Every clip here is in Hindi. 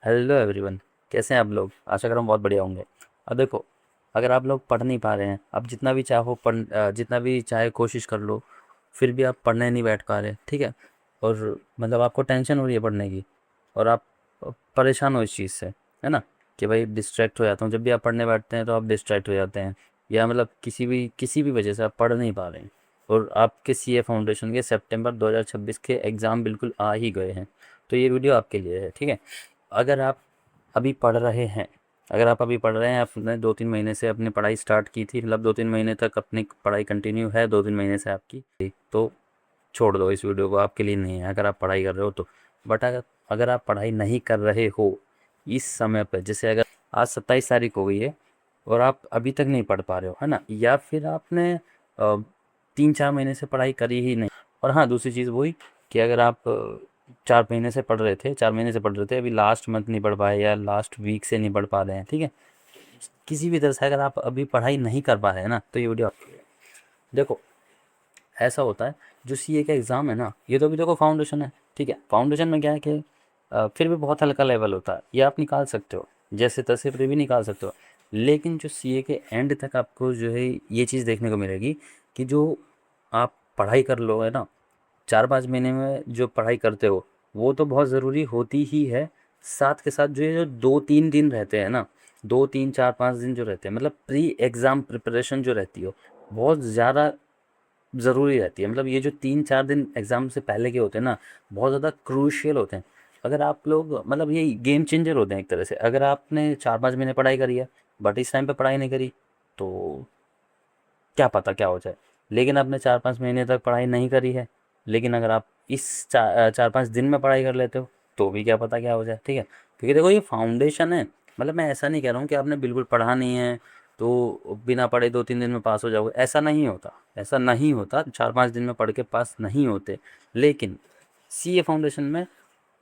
Hello everyone. कैसे हैं आप लोग? आशा कर हम बहुत बढ़िया होंगे। अब देखो, अगर आप लोग पढ़ नहीं पा रहे हैं, अब जितना भी चाहो जितना भी चाहे कोशिश कर लो, फिर भी आप पढ़ने नहीं बैठ पा रहे, ठीक है। और मतलब आपको टेंशन हो रही है पढ़ने की, और आप परेशान हो इस चीज़ से, है ना, कि भाई डिस्ट्रैक्ट हो जाता हूँ। जब भी आप पढ़ने बैठते हैं तो आप डिस्ट्रैक्ट हो जाते हैं, या मतलब किसी भी वजह से आप पढ़ नहीं पा रहे हैं। और आपके सीए फाउंडेशन के सितंबर 2026 के एग्ज़ाम बिल्कुल आ ही गए हैं। तो ये वीडियो आपके लिए है, ठीक है। अगर आप अभी पढ़ रहे हैं अगर आप अभी पढ़ रहे हैं, आपने 2-3 महीने से अपनी पढ़ाई स्टार्ट की थी, मतलब 2-3 महीने तक अपनी पढ़ाई कंटिन्यू है, 2-3 महीने से आपकी, तो छोड़ दो इस वीडियो को, आपके लिए नहीं है अगर आप पढ़ाई कर रहे हो तो। बट अगर अगर आप पढ़ाई नहीं कर रहे हो इस समय पर, जैसे अगर आज 27 तारीख हो गई है और आप अभी तक नहीं पढ़ पा रहे हो, है ना, या फिर आपने 3-4 महीने से पढ़ाई करी ही नहीं। और हाँ, दूसरी चीज़ वही कि अगर आप 4 महीने से पढ़ रहे थे, 4 महीने से पढ़ रहे थे, अभी लास्ट मंथ नहीं पढ़ पाए या लास्ट वीक से नहीं पढ़ पा रहे हैं, ठीक है। किसी भी तरह से अगर आप अभी पढ़ाई नहीं कर पा रहे हैं ना, तो ये वीडियो देखो। ऐसा होता है, जो सीए का एग्ज़ाम है ना, ये तो अभी देखो फाउंडेशन है, ठीक है। फाउंडेशन में क्या है कि फिर भी बहुत हल्का लेवल होता है, ये आप निकाल सकते हो, जैसे तैसे फिर भी निकाल सकते हो। लेकिन जो सीए के एंड तक आपको जो है ये चीज़ देखने को मिलेगी कि जो आप पढ़ाई कर लो, है ना, 4-5 महीने में जो पढ़ाई करते हो, वो तो बहुत ज़रूरी होती ही है। साथ के साथ जो ये जो 2-3 दिन रहते हैं ना, 2-3-4-5 दिन जो रहते हैं, मतलब प्री एग्ज़ाम प्रिपरेशन जो रहती हो, बहुत ज़्यादा ज़रूरी रहती है। मतलब ये जो 3-4 दिन एग्ज़ाम से पहले के होते हैं ना, बहुत ज़्यादा क्रूशियल होते हैं। अगर आप लोग, मतलब ये गेम चेंजर होते हैं एक तरह से। अगर आपने 4-5 महीने पढ़ाई करी है, बट इस टाइम पे पढ़ाई नहीं करी, तो क्या पता क्या हो जाए। लेकिन आपने 4-5 महीने तक पढ़ाई नहीं करी है, लेकिन अगर आप इस 4-5 दिन में पढ़ाई कर लेते हो, तो भी क्या पता क्या हो जाए, ठीक है। क्योंकि देखो, ये फाउंडेशन है। मतलब मैं ऐसा नहीं कह रहा हूँ कि आपने बिल्कुल पढ़ा नहीं है तो बिना पढ़े 2-3 दिन में पास हो जाओगे, ऐसा नहीं होता। ऐसा नहीं होता, 4-5 दिन में पढ़ के पास नहीं होते। लेकिन सीए फाउंडेशन में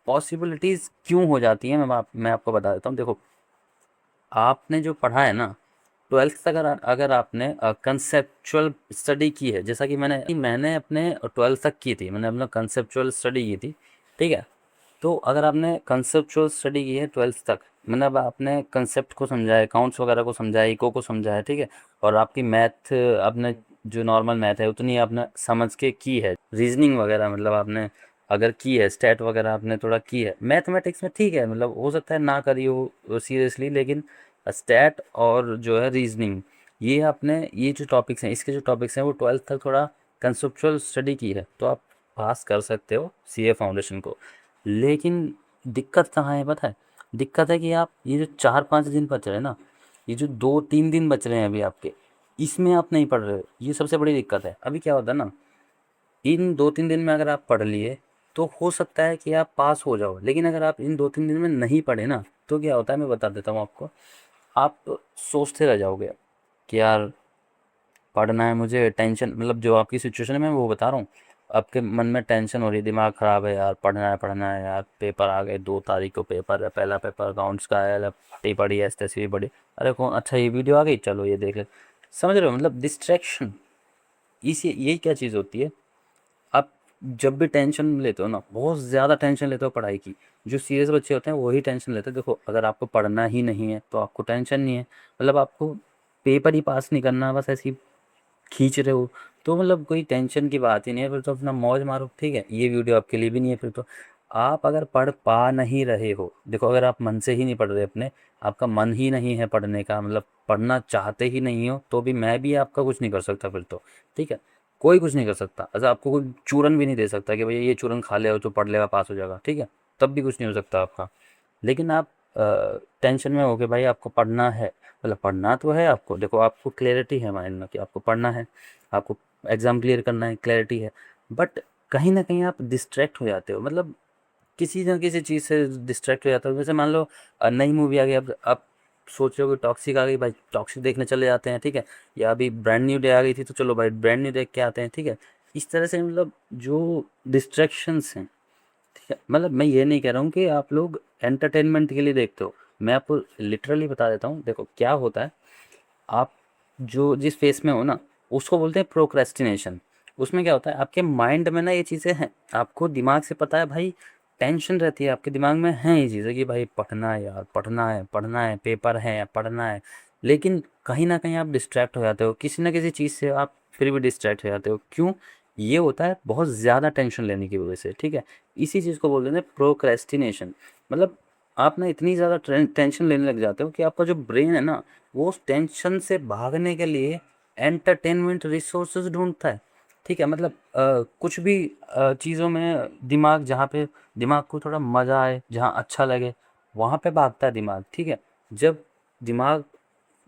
पॉसिबिलिटीज़ क्यों हो जाती हैं, मैं आपको बता देता हूँ। देखो, आपने जो पढ़ा है ना, 12th तक अगर अगर आपने कंसेप्चुअल स्टडी की है, जैसा कि मैंने अपने 12th तक की थी, मैंने अपना कंसेप्चुअल स्टडी की थी, ठीक है। तो अगर आपने कंसेप्चुअल स्टडी की है 12th तक, मतलब आपने कंसेप्ट को समझा है, अकाउंट्स वगैरह को समझा है, इको को समझा है, ठीक है। और आपकी मैथ, आपने जो नॉर्मल मैथ है उतनी आपने समझ के की है, रीजनिंग वगैरह मतलब आपने अगर की है, स्टैट वगैरह आपने थोड़ा की है, मैथमेटिक्स में ठीक है, मतलब हो सकता है ना करी हो सीरियसली, लेकिन स्टैट और जो है रीजनिंग, ये आपने, ये जो टॉपिक्स हैं, इसके जो टॉपिक्स हैं वो 12th तक थोड़ा कंसेप्चुअल स्टडी की है, तो आप पास कर सकते हो सीए फाउंडेशन को। लेकिन दिक्कत कहाँ है पता है? दिक्कत है कि आप ये जो 4-5 दिन बच रहे हैं ना, ये जो 2-3 दिन बच रहे हैं अभी आपके, इसमें आप नहीं पढ़ रहे हो, ये सबसे बड़ी दिक्कत है। अभी क्या होता है ना, इन 2-3 दिन में अगर आप पढ़ लिए, तो हो सकता है कि आप पास हो जाओ। लेकिन अगर आप इन 2-3 दिन में नहीं पढ़े ना, तो क्या होता है मैं बता देता हूँ आपको। आप सोचते रह जाओगे कि यार पढ़ना है मुझे, टेंशन, मतलब जो आपकी सिचुएशन है मैं वो बता रहा हूँ। आपके मन में टेंशन हो रही है, दिमाग ख़राब है यार, पढ़ना है यार, पेपर आ गए, 2 तारीख को पेपर है, पहला पेपर अकाउंट्स का है, फटी पड़ी है, ऐसी भी पड़ी। अरे कौन, अच्छा ये वीडियो आ गई, चलो ये देख ले। समझ रहे हो, मतलब डिस्ट्रैक्शन। इसी यही क्या चीज़ होती है। आप जब भी टेंशन लेते हो ना, बहुत ज़्यादा टेंशन लेते हो पढ़ाई की, जो सीरियस बच्चे होते हैं वही टेंशन लेते हैं। देखो, अगर आपको पढ़ना ही नहीं है तो आपको टेंशन नहीं है, मतलब आपको पेपर ही पास नहीं करना, बस ऐसी खींच रहे हो, तो मतलब कोई टेंशन की बात ही नहीं है, फिर तो अपना मौज मारो, ठीक है। ये वीडियो आपके लिए भी नहीं है फिर तो। आप अगर पढ़ पा नहीं रहे हो, देखो, अगर आप मन से ही नहीं पढ़ रहे अपने, आपका मन ही नहीं है पढ़ने का, मतलब पढ़ना चाहते ही नहीं हो, तो भी मैं भी आपका कुछ नहीं कर सकता फिर तो, ठीक है। कोई कुछ नहीं कर सकता, अच्छा आपको कोई चूरन भी नहीं दे सकता कि भैया ये चूरन खा ले हो तो पढ़ लेगा, पास हो जाएगा, ठीक है। तब भी कुछ नहीं हो सकता आपका। लेकिन आप टेंशन में हो के भाई आपको पढ़ना है, मतलब पढ़ना तो है आपको, देखो आपको क्लैरिटी है माइंड में कि आपको पढ़ना है, आपको एग्ज़ाम क्लियर करना है, क्लैरिटी है। बट कहीं न कहीं आप डिस्ट्रैक्ट हो जाते हो, मतलब किसी न किसी चीज़ से डिस्ट्रैक्ट हो जाते हो। जैसे मान लो नई मूवी आ गई, अब आप सोच रहे हो कि टॉक्सिक आ गई, भाई टॉक्सिक देखने चले जाते हैं, ठीक है। या अभी ब्रांड न्यू डे आ गई थी, तो चलो भाई ब्रांड न्यू देख के आते हैं, ठीक है। इस तरह से मतलब जो डिस्ट्रैक्शंस हैं, ठीक है, मतलब मैं ये नहीं कह रहा हूँ कि आप लोग एंटरटेनमेंट के लिए देखते हो, मैं आपको लिटरली बता देता हूँ। देखो क्या होता है, आप जो जिस फेस में हो ना, उसको बोलते हैं प्रोक्रेस्टिनेशन। उसमें क्या होता है, आपके माइंड में ना ये चीज़ें हैं, आपको दिमाग से पता है भाई टेंशन रहती है आपके दिमाग में, है ये चीज़ें कि भाई पढ़ना है यार, पढ़ना है, पेपर है, पढ़ना है, लेकिन कहीं न कहीं आप डिस्ट्रैक्ट हो जाते हो, किसी न किसी चीज़ से आप फिर भी डिस्ट्रैक्ट हो जाते हो। क्यों? ये होता है बहुत ज़्यादा टेंशन लेने की वजह से, ठीक है? इसी चीज़ को बोलते हैं प्रोक्रेस्टिनेशन। मतलब आप ना इतनी ज़्यादा टेंशन लेने लग जाते हो कि आपका जो ब्रेन है ना, वो उस टेंशन से भागने के लिए एंटरटेनमेंट रिसोर्सेज ढूंढता है। ठीक है, मतलब कुछ भी चीज़ों में दिमाग, जहाँ पे दिमाग को थोड़ा मज़ा आए, जहाँ अच्छा लगे, वहाँ पे भागता है दिमाग। ठीक है, जब दिमाग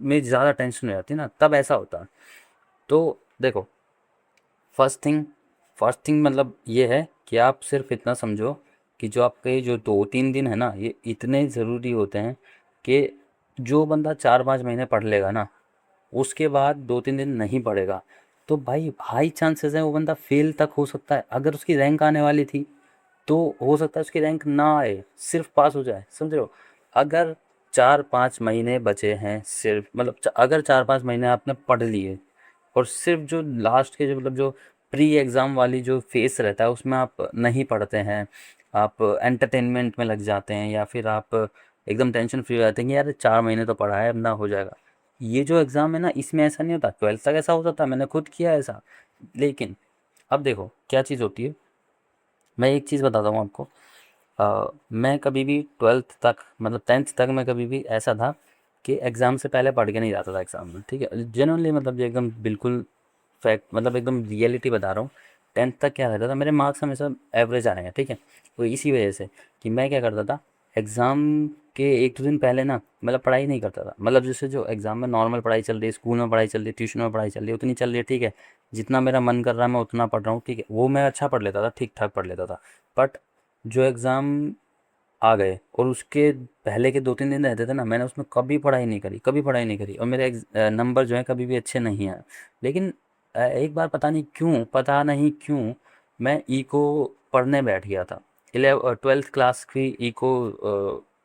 में ज़्यादा टेंशन हो जाती है ना, तब ऐसा होता है। तो देखो, फर्स्ट थिंग फर्स्ट थिंग मतलब ये है कि आप सिर्फ इतना समझो कि जो आपके जो 2-3 दिन है ना, ये इतने ज़रूरी होते हैं कि जो बंदा 4-5 महीने पढ़ लेगा ना, उसके बाद 2-3 दिन नहीं पढ़ेगा, तो भाई हाई चांसेस है वो बंदा फेल तक हो सकता है। अगर उसकी रैंक आने वाली थी, तो हो सकता है उसकी रैंक ना आए, सिर्फ पास हो जाए। समझ रहे हो? अगर 4-5 महीने बचे हैं, सिर्फ मतलब अगर 4-5 महीने आपने पढ़ लिए, और सिर्फ जो लास्ट के जो मतलब जो प्री एग्ज़ाम वाली जो फेस रहता है, उसमें आप नहीं पढ़ते हैं, आप एंटरटेनमेंट में लग जाते हैं, या फिर आप एकदम टेंशन फ्री हो जाते हैं कि यार 4 महीने तो पढ़ा है, अब ना हो जाएगा। ये जो एग्ज़ाम है ना, इसमें ऐसा नहीं होता। 12th तक ऐसा होता था, मैंने खुद किया ऐसा। लेकिन अब देखो क्या चीज़ होती है। मैं एक चीज़ बताता हूँ आपको। मैं कभी भी 12th तक, मतलब 10th तक, मैं कभी भी ऐसा था कि एग्ज़ाम से पहले पढ़ के नहीं जाता था एग्ज़ाम में। ठीक है, जेनुअनली, मतलब ये एकदम बिल्कुल फैक्ट, मतलब एकदम रियलिटी बता रहा हूँ। 10th तक क्या रहता था, मेरे मार्क्स हमेशा एवरेज आ रहे हैं। ठीक है, तो इसी वजह से कि मैं क्या करता था, एग्ज़ाम के 1-2 दिन पहले ना, मतलब पढ़ाई नहीं करता था। मतलब जैसे जो एग्ज़ाम में नॉर्मल पढ़ाई चल रही है, स्कूल में पढ़ाई चल रही है, ट्यूशन में पढ़ाई चल रही है, उतनी चल रही है। ठीक है, जितना मेरा मन कर रहा है मैं उतना पढ़ रहा हूँ। ठीक है, वो मैं अच्छा पढ़ लेता था, ठीक ठाक पढ़ लेता था। बट जो एग्ज़ाम आ गए और उसके पहले के 2-3 दिन रहते थे ना, मैंने उसमें कभी पढ़ाई नहीं करी, कभी पढ़ाई नहीं करी, और मेरे नंबर जो है कभी भी अच्छे नहीं आए। लेकिन एक बार पता नहीं क्यों मैं इको पढ़ने बैठ गया था। 12th क्लास की इको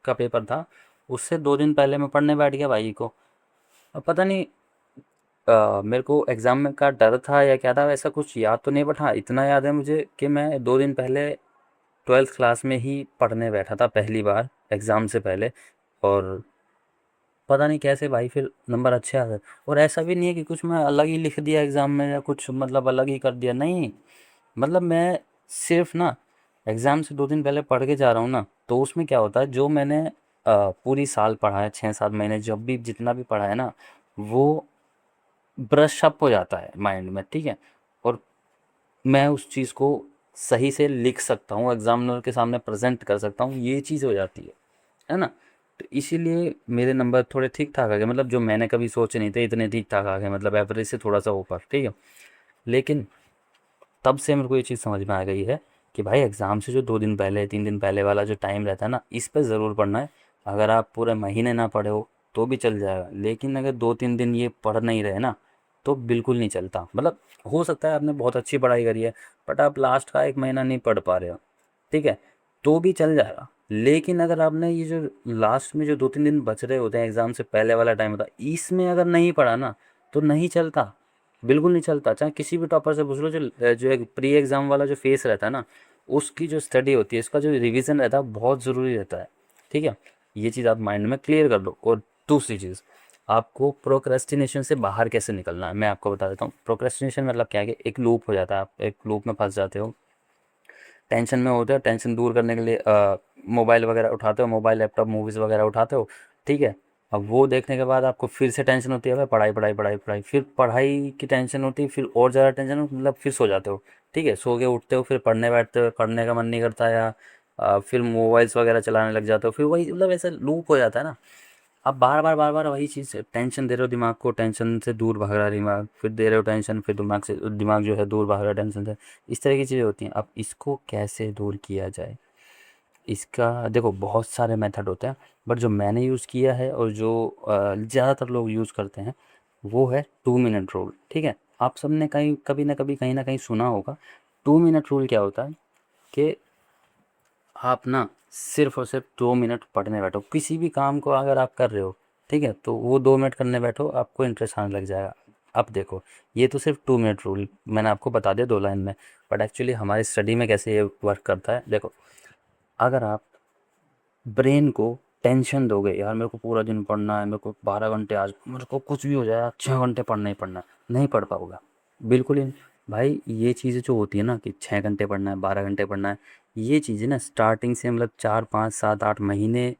का पेपर था, उससे 2 दिन पहले मैं पढ़ने बैठ गया भाई इको। अब पता नहीं, मेरे को एग्ज़ाम में का डर था या क्या था, वैसा कुछ याद तो नहीं, बट हाँ इतना याद है मुझे कि मैं 2 दिन पहले 12th क्लास में ही पढ़ने बैठा था पहली बार एग्ज़ाम से पहले। और पता नहीं कैसे भाई फिर नंबर अच्छे आ गए। और ऐसा भी नहीं है कि कुछ मैं अलग ही लिख दिया एग्ज़ाम में, या कुछ मतलब अलग ही कर दिया, नहीं। मतलब मैं सिर्फ ना एग्ज़ाम से 2 दिन पहले पढ़ के जा रहा हूँ ना, तो उसमें क्या होता है, जो मैंने पूरी साल पढ़ा है, 6-7 महीने जब भी जितना भी पढ़ा है ना, वो ब्रश अप हो जाता है माइंड में। ठीक है, और मैं उस चीज़ को सही से लिख सकता हूँ, एग्जामिनर के सामने प्रेजेंट कर सकता हूँ, ये चीज़ हो जाती है ना। तो इसीलिए मेरे नंबर थोड़े ठीक ठाक आ गए, मतलब जो मैंने कभी सोचे नहीं थे इतने ठीक ठाक आ गए, मतलब एवरेज से थोड़ा सा ऊपर। ठीक है, लेकिन तब से मेरे को ये चीज़ समझ में आ गई है कि भाई एग्ज़ाम से जो 2 दिन पहले 3 दिन पहले वाला जो टाइम रहता है ना, इस पे ज़रूर पढ़ना है। अगर आप पूरे महीने ना पढ़े हो तो भी चल जाएगा, लेकिन अगर 2-3 दिन ये पढ़ नहीं रहे ना, तो बिल्कुल नहीं चलता। मतलब हो सकता है आपने बहुत अच्छी पढ़ाई करी है, बट आप लास्ट का 1 महीना नहीं पढ़ पा रहे हो, ठीक है, तो भी चल जाएगा। लेकिन अगर आपने ये जो लास्ट में जो 2-3 दिन बच रहे होते हैं एग्ज़ाम से पहले वाला टाइम होता है, इसमें अगर नहीं पढ़ा ना, तो नहीं चलता, बिल्कुल नहीं चलता। चाहे किसी भी टॉपर से पूछ लो, जो एक प्री एग्ज़ाम वाला जो फेस रहता है ना, उसकी जो स्टडी होती है, इसका जो रिवीजन रहता है, बहुत ज़रूरी रहता है। ठीक है, ये चीज़ आप माइंड में क्लियर कर लो। और दूसरी चीज़, आपको प्रोक्रेस्टिनेशन से बाहर कैसे निकलना है, मैं आपको बता देता हूँ। प्रोक्रेस्टिनेशन मतलब क्या है कि एक लूप हो जाता है, आप एक लूप में फंस जाते हो, टेंशन में होते हो, टेंशन दूर करने के लिए मोबाइल वगैरह उठाते हो, मोबाइल लैपटॉप मूवीज़ वगैरह उठाते हो। ठीक है, अब वो देखने के बाद आपको फिर से टेंशन होती है, भाई पढ़ाई पढ़ाई पढ़ाई पढ़ाई, फिर पढ़ाई की टेंशन होती है, फिर और ज़्यादा टेंशन मतलब फिर सो जाते हो। ठीक है, सो के उठते हो, फिर पढ़ने बैठते हो, पढ़ने का मन नहीं करता, या फिर मोबाइल्स वगैरह चलाने लग जाते हो, फिर वही मतलब ऐसा लूप हो जाता है ना। आप बार बार वही चीज़, टेंशन दे रहे हो दिमाग को, टेंशन से दूर भाग रहा है दिमाग, फिर दे रहे हो टेंशन, फिर दिमाग जो है दूर भाग रहा है टेंशन से। इस तरह की चीज़ें होती हैं। अब इसको कैसे दूर किया जाए, इसका देखो बहुत सारे मेथड होते हैं, बट जो मैंने यूज़ किया है और जो ज़्यादातर लोग यूज़ करते हैं, वो है 2 मिनट रूल। ठीक है, आप सबने कहीं कभी ना कभी कहीं ना कहीं सुना होगा। 2 मिनट रूल क्या होता है कि आप ना सिर्फ और सिर्फ 2 मिनट पढ़ने बैठो, किसी भी काम को अगर आप कर रहे हो, ठीक है, तो वो 2 मिनट करने बैठो, आपको इंटरेस्ट आने लग जाएगा। अब देखो, ये तो सिर्फ 2 मिनट रूल मैंने आपको बता दिया 2 लाइन में, बट एक्चुअली हमारी स्टडी में कैसे ये वर्क करता है, देखो। अगर आप ब्रेन को टेंशन दोगे, यार मेरे को पूरा दिन पढ़ना है, मेरे को 12 घंटे, आज मेरे को कुछ भी हो जाए 6 घंटे पढ़ना ही पढ़ना है, नहीं पढ़ पाओगे बिल्कुल ही नहीं। भाई ये चीज़ें जो होती है ना कि 6 घंटे पढ़ना है, 12 घंटे पढ़ना है, ये चीज़ें ना स्टार्टिंग से मतलब 4 5 7 8 महीने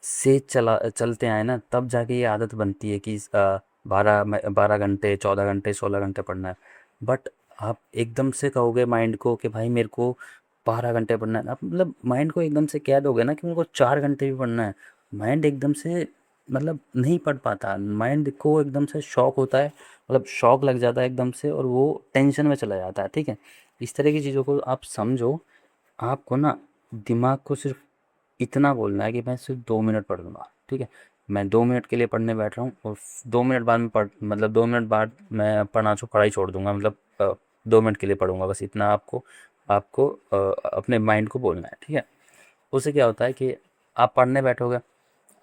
से चलते आए ना, तब जाके ये आदत बनती है कि 12 घंटे 14 घंटे 16 घंटे पढ़ना है। बट आप एकदम से कहोगे माइंड को कि भाई मेरे को 12 घंटे पढ़ना है, आप मतलब माइंड को एकदम से कह दोगे ना कि मेरे को 4 घंटे भी पढ़ना है, माइंड एकदम से मतलब नहीं पढ़ पाता, माइंड को एकदम से शॉक होता है, मतलब शॉक लग जाता है एकदम से, और वो टेंशन में चला जाता है। ठीक है, इस तरह की चीज़ों को आप समझो। आपको ना दिमाग को सिर्फ इतना बोलना है कि मैं सिर्फ 2 मिनट पढ़ लूँगा। ठीक है, मैं 2 मिनट के लिए पढ़ने बैठ रहा हूँ, और 2 मिनट बाद में मतलब 2 मिनट बाद मैं पढ़ाई छोड़ दूंगा, मतलब 2 मिनट के लिए पढ़ूंगा, बस इतना आपको आपको अपने माइंड को बोलना है। ठीक है, उससे क्या होता है कि आप पढ़ने बैठोगे,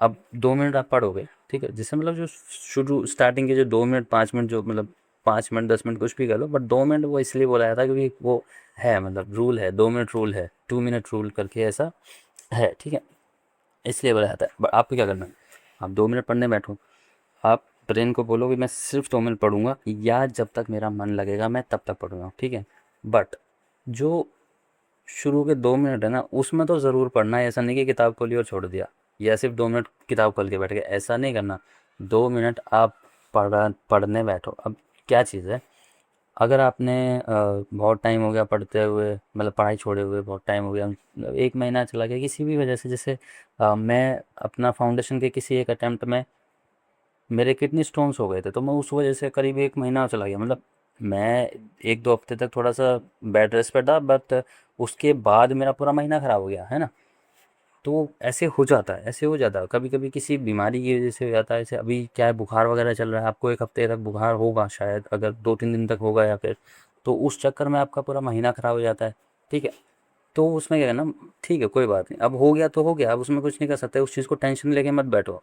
अब 2 मिनट आप पढ़ोगे, ठीक है, जिससे मतलब जो शुरू स्टार्टिंग के जो 2 मिनट 5 मिनट, जो मतलब 5 मिनट 10 मिनट कुछ भी कर लो, बट 2 मिनट वो इसलिए बोला जाता है क्योंकि वो है, मतलब रूल है, 2 मिनट रूल है, 2 मिनट रूल करके ऐसा है। ठीक है, इसलिए बोला जाता है। बट आपको क्या करना है, आप 2 मिनट पढ़ने बैठो, आप ब्रेन को बोलो कि मैं सिर्फ 2 मिनट पढ़ूंगा, या जब तक मेरा मन लगेगा मैं तब तक पढ़ूंगा। ठीक है, बट जो शुरू के 2 मिनट है ना, उसमें तो ज़रूर पढ़ना है, ऐसा नहीं कि किताब खोली और छोड़ दिया, या सिर्फ 2 मिनट किताब खोल के बैठ गए, ऐसा नहीं करना। 2 मिनट आप पढ़ने बैठो। अब क्या चीज़ है, अगर आपने बहुत टाइम हो गया पढ़ते हुए, मतलब पढ़ाई छोड़े हुए बहुत टाइम हो गया, मतलब 1 महीना चला गया किसी भी वजह से, जैसे मैं अपना फाउंडेशन के किसी एक अटेम्प्ट में मेरे किडनी स्टोन्स हो गए थे, तो मैं उस वजह से करीब 1 महीना चला गया, मतलब मैं 1 2 हफ्ते तक थोड़ा सा बेड रेस्ट पे था, बट उसके बाद मेरा पूरा महीना ख़राब हो गया है ना। तो ऐसे हो जाता है, ऐसे हो जाता है, कभी कभी किसी बीमारी की वजह से हो जाता है। जैसे अभी क्या है, बुखार वगैरह चल रहा है, आपको 1 हफ्ते तक बुखार होगा शायद, अगर 2 3 दिन तक होगा, या फिर तो उस चक्कर में आपका पूरा महीना ख़राब हो जाता है। ठीक है, तो उसमें क्या करना, ठीक है कोई बात नहीं, अब हो गया तो हो गया, अब उसमें कुछ नहीं कर सकते, उस चीज़ को टेंशन लेके मत बैठो।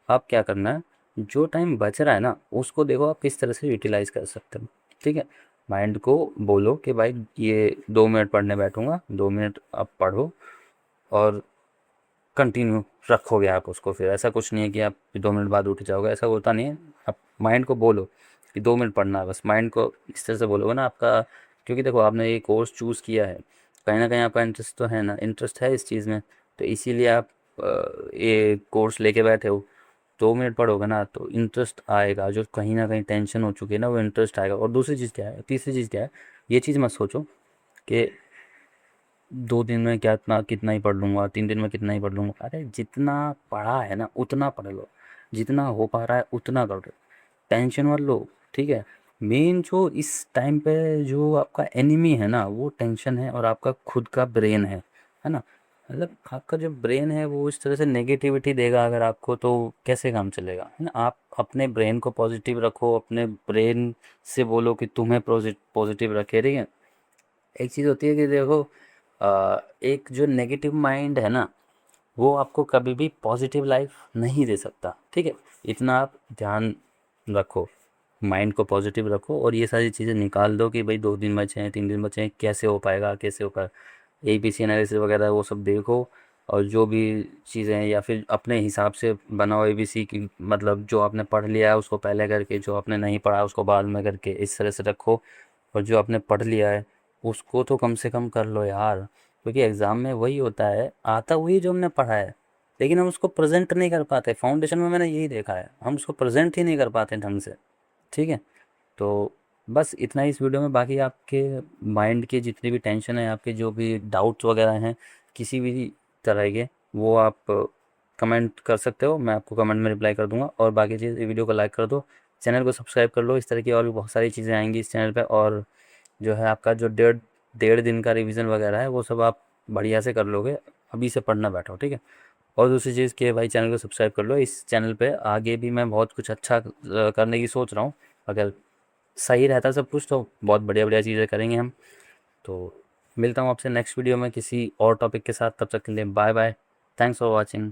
आप क्या करना है, जो टाइम बच रहा है ना, उसको देखो आप किस तरह से यूटिलाइज कर सकते हो। ठीक है, माइंड को बोलो कि भाई ये 2 मिनट पढ़ने बैठूंगा, 2 मिनट आप पढ़ो, और कंटिन्यू रखोगे आप उसको, फिर ऐसा कुछ नहीं है कि आप 2 मिनट बाद उठ जाओगे, ऐसा होता नहीं है। आप माइंड को बोलो कि 2 मिनट पढ़ना है, बस माइंड को इस तरह से बोलोगे ना आपका, क्योंकि देखो आपने ये कोर्स चूज़ किया है, कहीं ना कहीं आपका इंटरेस्ट तो है ना, इंटरेस्ट है इस चीज़ में, तो इसीलिए आप ये कोर्स लेके बैठे हो। 2 मिनट पढ़ोगे ना तो इंटरेस्ट आएगा, जो कहीं ना कहीं टेंशन हो चुकी है ना, वो इंटरेस्ट आएगा। और दूसरी चीज़ क्या है, तीसरी चीज़ क्या है, ये चीज़ मत सोचो कि 2 दिन में क्या इतना कितना ही पढ़ लूँगा, 3 दिन में कितना ही पढ़ लूँगा, अरे जितना पढ़ा है ना उतना पढ़ लो, जितना हो पा रहा है उतना कर लो, टेंशन मत लो। ठीक है, मेन जो इस टाइम पे जो आपका एनिमी है ना, वो टेंशन है, और आपका खुद का ब्रेन है ना। मतलब आपका जो ब्रेन है वो इस तरह से नेगेटिविटी देगा अगर आपको, तो कैसे काम चलेगा, है ना। आप अपने ब्रेन को पॉजिटिव रखो, अपने ब्रेन से बोलो कि तुम्हें पॉजिटिव रखे। ठीक है, एक चीज़ होती है कि देखो एक जो नेगेटिव माइंड है ना, वो आपको कभी भी पॉजिटिव लाइफ नहीं दे सकता। ठीक है, इतना आप ध्यान रखो, माइंड को पॉजिटिव रखो, और ये सारी चीज़ें निकाल दो कि भाई 2 दिन बचे हैं, 3 दिन बचे हैं, कैसे हो पाएगा, कैसे हो पाएगा, ABC एनालिसिस वगैरह वो सब देखो, और जो भी चीज़ें हैं, या फिर अपने हिसाब से बनाओ ABC की, मतलब जो आपने पढ़ लिया है उसको पहले करके, जो आपने नहीं पढ़ा उसको बाद में करके, इस तरह से रखो। और जो आपने पढ़ लिया है उसको तो कम से कम कर लो यार, क्योंकि एग्ज़ाम में वही होता है, आता वही जो हमने पढ़ा है, लेकिन हम उसको प्रेजेंट नहीं कर पाते। फाउंडेशन में मैंने यही देखा है, हम उसको प्रेजेंट ही नहीं कर पाते ढंग से। ठीक है, तो बस इतना ही इस वीडियो में। बाकी आपके माइंड की जितनी भी टेंशन है, आपके जो भी डाउट्स वगैरह हैं किसी भी तरह के, वो आप कमेंट कर सकते हो, मैं आपको कमेंट में रिप्लाई कर दूंगा। और बाकी चीज़, वीडियो को लाइक कर दो, चैनल को सब्सक्राइब कर लो, इस तरह की और भी बहुत सारी चीज़ें आएंगी इस चैनल पे। और जो है आपका जो डेढ़ डेढ़ दिन का रिवीजन वगैरह है वो सब आप बढ़िया से कर लोगे, अभी से पढ़ना बैठो। ठीक है, और दूसरी चीज़ कि भाई चैनल को सब्सक्राइब कर लो, इस चैनल पे आगे भी मैं बहुत कुछ अच्छा करने की सोच रहा हूँ। अगर सही रहता सब कुछ तो बहुत बढ़िया बढ़िया चीज़ें करेंगे हम। तो मिलता हूँ आपसे नेक्स्ट वीडियो में किसी और टॉपिक के साथ, तब तक के लिए bye bye, thanks for watching.